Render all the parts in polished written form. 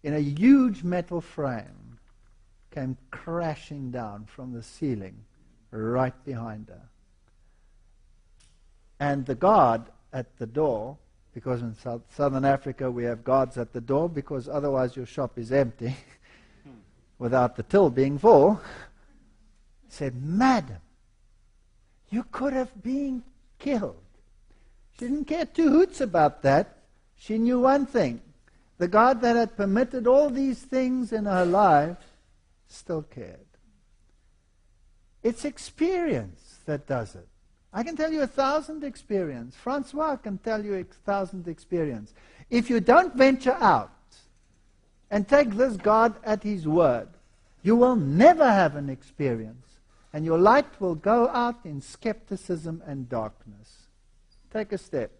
in a huge metal frame, came crashing down from the ceiling right behind her. And the guard at the door, because in Southern Africa we have guards at the door because otherwise your shop is empty without the till being full, said, "Madam, you could have been killed." She didn't care two hoots about that. She knew one thing. The God that had permitted all these things in her life still cared. It's experience that does it. I can tell you 1,000 experience. Francois can tell you 1,000 experience. If you don't venture out and take this God at His word, you will never have an experience. And your light will go out in skepticism and darkness. Take a step.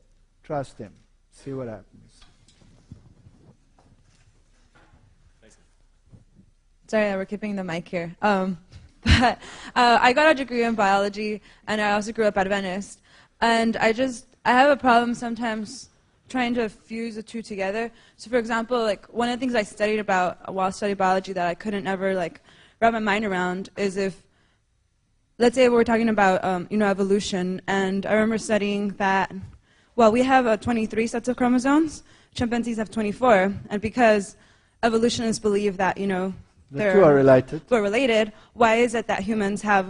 Trust Him. See what happens. Sorry, we're keeping the mic here. But I got a degree in biology, and I also grew up Adventist. And I have a problem sometimes trying to fuse the two together. So, for example, like one of the things I studied about while studying biology that I couldn't ever wrap my mind around is if, let's say we're talking about evolution, and I remember studying that. Well, we have 23 sets of chromosomes. Chimpanzees have 24, and because evolutionists believe that the two are related. We're related. Why is it that humans have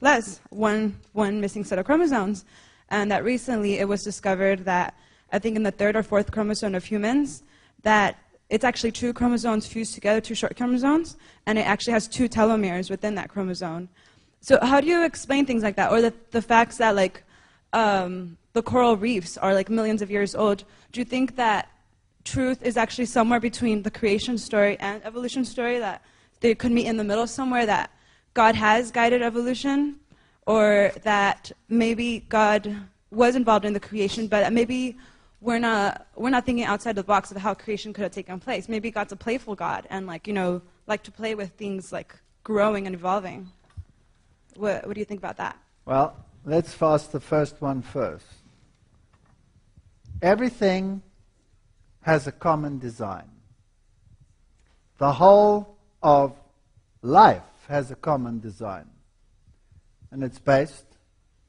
less, one missing set of chromosomes? And that recently it was discovered that, I think in the 3rd or 4th chromosome of humans, that it's actually 2 chromosomes fused together, 2 short chromosomes, and it actually has 2 telomeres within that chromosome. So how do you explain things like that? Or the facts that the coral reefs are millions of years old. Do you think that truth is actually somewhere between the creation story and evolution story, that they could meet in the middle somewhere, that God has guided evolution, or that maybe God was involved in the creation, but maybe we're not thinking outside the box of how creation could have taken place. Maybe God's a playful God and like to play with things like growing and evolving. What do you think about that? Well, let's fast the first one first. Everything has a common design. The whole of life has a common design. And it's based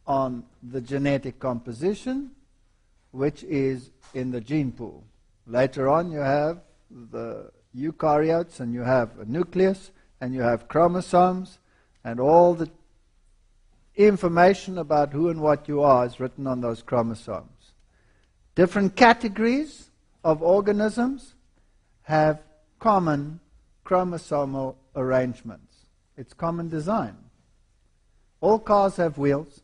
on the genetic composition, which is in the gene pool. Later on you have the eukaryotes, and you have a nucleus, and you have chromosomes, and all the information about who and what you are is written on those chromosomes. Different categories of organisms have common chromosomal arrangements. It's common design. All cars have wheels.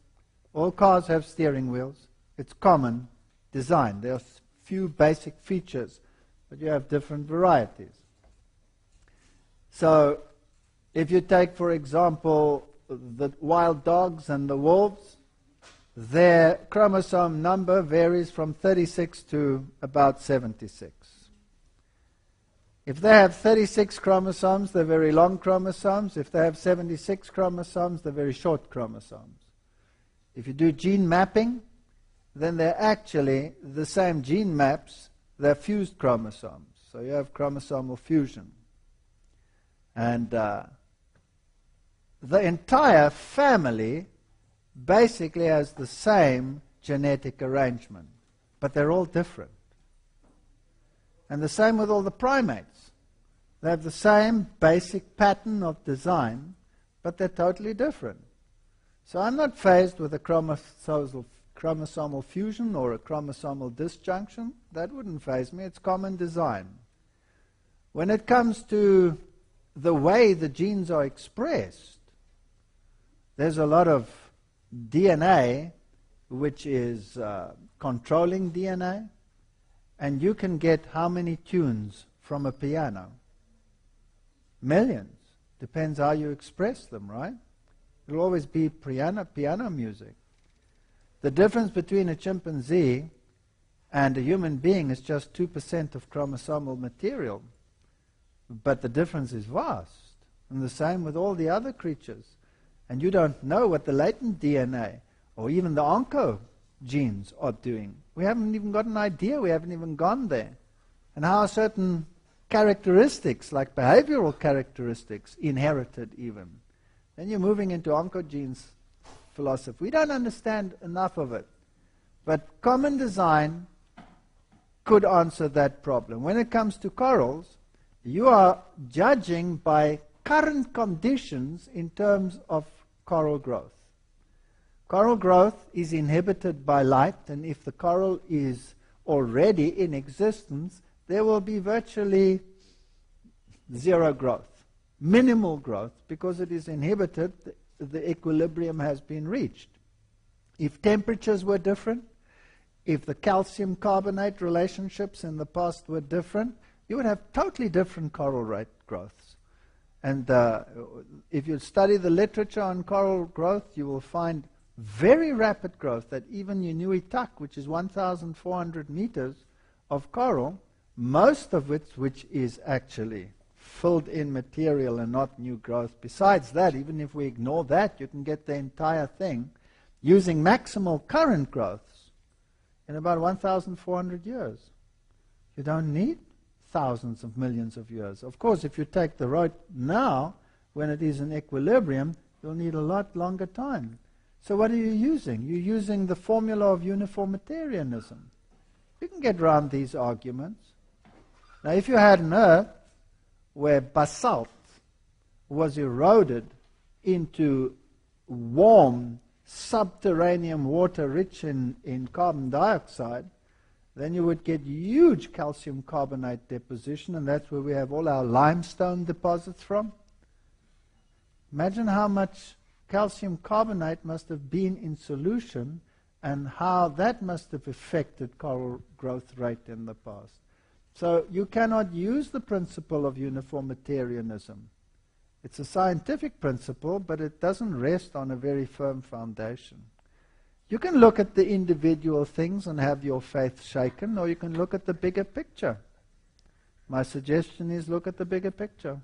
All cars have steering wheels. It's common design. There are few basic features, but you have different varieties. So, if you take, for example, the wild dogs and the wolves, their chromosome number varies from 36 to about 76. If they have 36 chromosomes, they're very long chromosomes. If they have 76 chromosomes, they're very short chromosomes. If you do gene mapping, then they're actually the same gene maps, they're fused chromosomes. So you have chromosomal fusion. And the entire family basically has the same genetic arrangement, but they're all different. And the same with all the primates. They have the same basic pattern of design, but they're totally different. So I'm not faced with a chromosomal fusion or a chromosomal disjunction. That wouldn't faze me. It's common design. When it comes to the way the genes are expressed, there's a lot of DNA which is controlling DNA, and you can get how many tunes from a piano? Millions. Depends how you express them, right? It'll always be piano music. The difference between a chimpanzee and a human being is just 2% of chromosomal material, but the difference is vast. And the same with all the other creatures. And you don't know what the latent DNA or even the oncogenes are doing. We haven't even got an idea. We haven't even gone there. And how certain characteristics, like behavioral characteristics, inherited even. Then you're moving into oncogenes philosophy. We don't understand enough of it. But common design could answer that problem. When it comes to corals, you are judging by current conditions in terms of coral growth. Coral growth is inhibited by light, and if the coral is already in existence, there will be virtually zero growth, minimal growth, because it is inhibited, the equilibrium has been reached. If temperatures were different, if the calcium carbonate relationships in the past were different, you would have totally different coral rate growths. And if you study the literature on coral growth, you will find very rapid growth that even Inuitak, which is 1,400 meters of coral, most of which is actually filled in material and not new growth. Besides that, even if we ignore that, you can get the entire thing using maximal current growths in about 1,400 years. You don't need thousands of millions of years. Of course, if you take the road now, when it is in equilibrium, you'll need a lot longer time. So what are you using? You're using the formula of uniformitarianism. You can get around these arguments. Now, if you had an Earth where basalt was eroded into warm subterranean water rich in carbon dioxide, then you would get huge calcium carbonate deposition, and that's where we have all our limestone deposits from. Imagine how much calcium carbonate must have been in solution and how that must have affected coral growth rate in the past. So you cannot use the principle of uniformitarianism. It's a scientific principle, but it doesn't rest on a very firm foundation. You can look at the individual things and have your faith shaken, or you can look at the bigger picture. My suggestion is look at the bigger picture.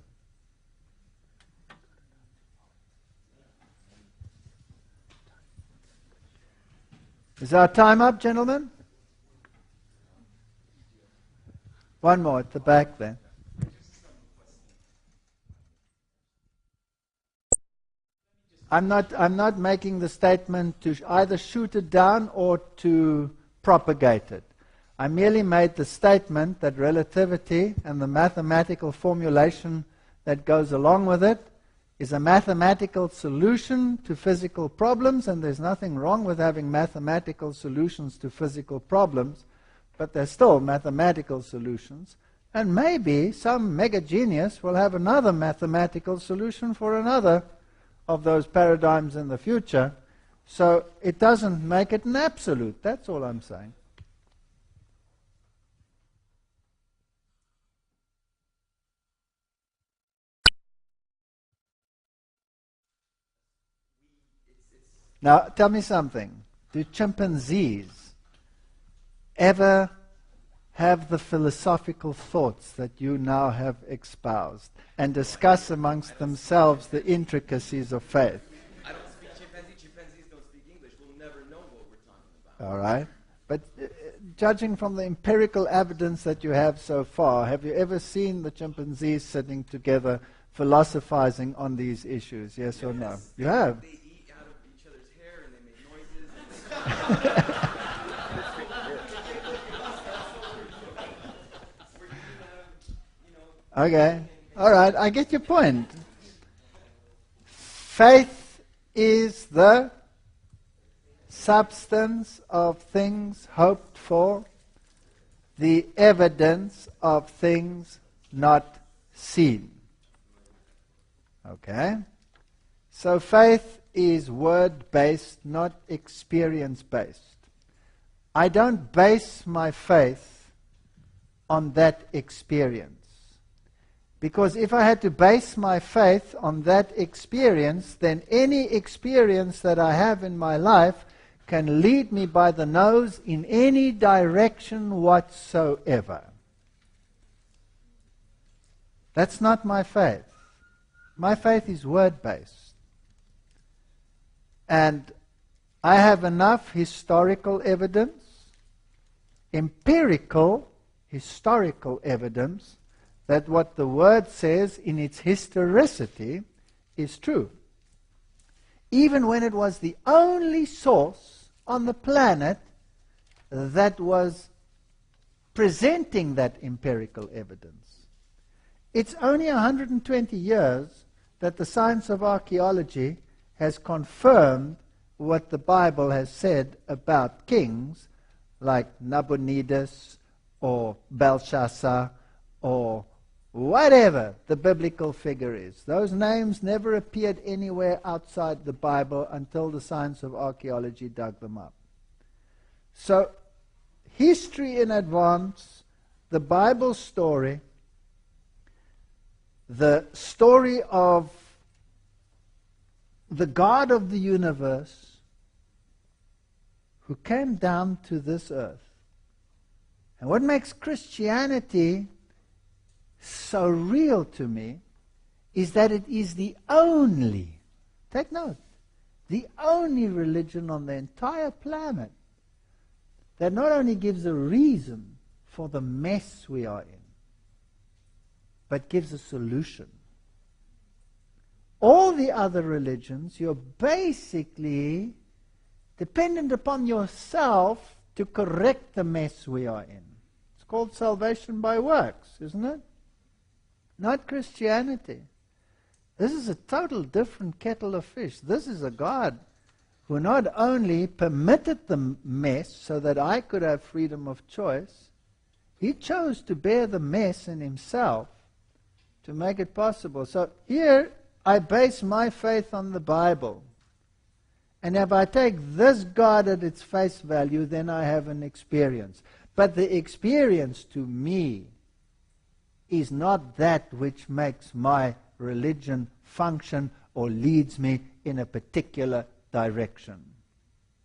Is our time up, gentlemen? One more at the back then. I'm not making the statement to either shoot it down or to propagate it. I merely made the statement that relativity and the mathematical formulation that goes along with it is a mathematical solution to physical problems, and there's nothing wrong with having mathematical solutions to physical problems, but they're still mathematical solutions. And maybe some mega genius will have another mathematical solution for another of those paradigms in the future. So it doesn't make it an absolute. That's all I'm saying. Now, tell me something. Do chimpanzees ever have the philosophical thoughts that you now have espoused and discuss amongst themselves the intricacies of faith? I don't speak chimpanzee. Chimpanzees don't speak English. We'll never know what we're talking about. All right. But judging from the empirical evidence that you have so far, have you ever seen the chimpanzees sitting together philosophizing on these issues? Yes or no? You have? They eat out of each other's hair and they make noises. Okay. All right. I get your point. Faith is the substance of things hoped for, the evidence of things not seen. Okay? So faith is word-based, not experience-based. I don't base my faith on that experience. Because if I had to base my faith on that experience, then any experience that I have in my life can lead me by the nose in any direction whatsoever. That's not my faith. My faith is word-based. And I have enough historical evidence, empirical historical evidence, that what the Word says in its historicity is true. Even when it was the only source on the planet that was presenting that empirical evidence. It's only 120 years that the science of archaeology has confirmed what the Bible has said about kings like Nabonidus or Belshazzar or whatever the biblical figure is. Those names never appeared anywhere outside the Bible until the science of archaeology dug them up. So, history in advance, the Bible story, the story of the God of the universe who came down to this earth. And what makes Christianity so real to me is that it is the only, take note, the only religion on the entire planet that not only gives a reason for the mess we are in, but gives a solution. All the other religions, you're basically dependent upon yourself to correct the mess we are in. It's called salvation by works, isn't it? Not Christianity. This is a total different kettle of fish. This is a God who not only permitted the mess so that I could have freedom of choice, He chose to bear the mess in Himself to make it possible. So here I base my faith on the Bible. And if I take this God at its face value, then I have an experience. But the experience to me is not that which makes my religion function or leads me in a particular direction.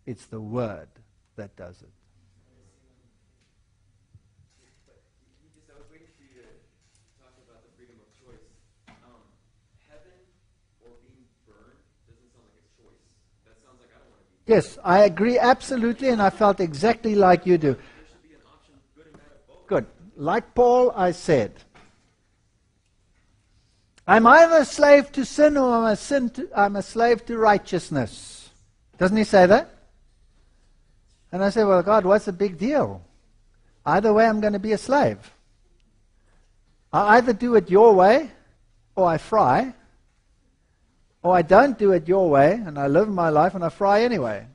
It's the Word that does it. I was waiting for you to talk about the freedom of choice. Heaven or being burned doesn't sound like a choice. That sounds like I don't want to be burned. Yes, I agree absolutely, and I felt exactly like you do. There should be an option, good and bad of both. Good. Like Paul, I said, I'm either a slave to sin or I'm a slave to righteousness. Doesn't he say that? And I say, well, God, what's the big deal? Either way, I'm going to be a slave. I either do it your way, or I fry, or I don't do it your way, and I live my life and I fry anyway.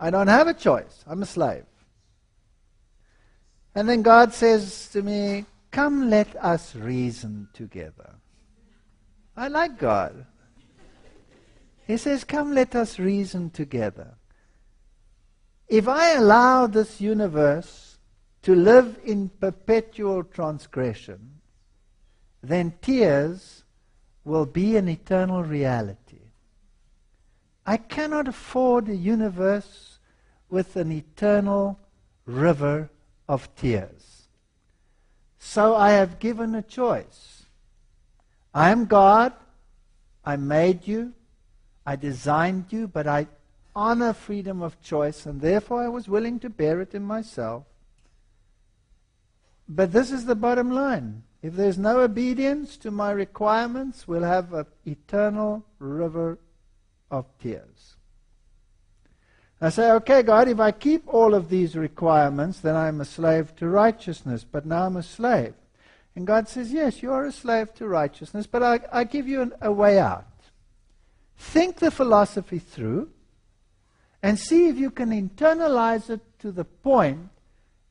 I don't have a choice. I'm a slave. And then God says to me, come let us reason together. I like God. He says, come let us reason together. If I allow this universe to live in perpetual transgression, then tears will be an eternal reality. I cannot afford a universe with an eternal river of tears. So I have given a choice. I am God. I made you. I designed you, but I honor freedom of choice, and therefore I was willing to bear it in myself. But this is the bottom line. If there's no obedience to my requirements, we'll have an eternal river of tears. I say, okay, God, if I keep all of these requirements, then I'm a slave to righteousness, but now I'm a slave. And God says, yes, you are a slave to righteousness, but I give you a way out. Think the philosophy through and see if you can internalize it to the point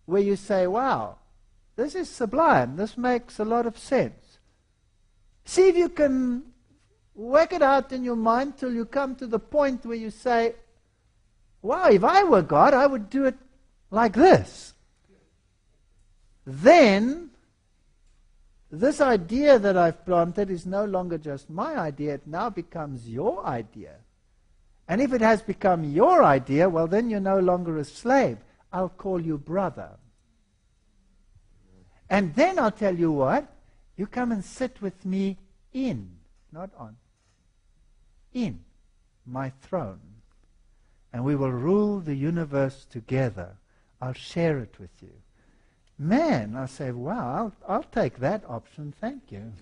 where you say, wow, this is sublime. This makes a lot of sense. See if you can work it out in your mind till you come to the point where you say, wow, if I were God, I would do it like this. Then this idea that I've planted is no longer just my idea. It now becomes your idea. And if it has become your idea, well, then you're no longer a slave. I'll call you brother. And then I'll tell you what. You come and sit with me in, not on, in my throne. And we will rule the universe together. I'll share it with you. Man, I say, wow, I'll take that option, thank you.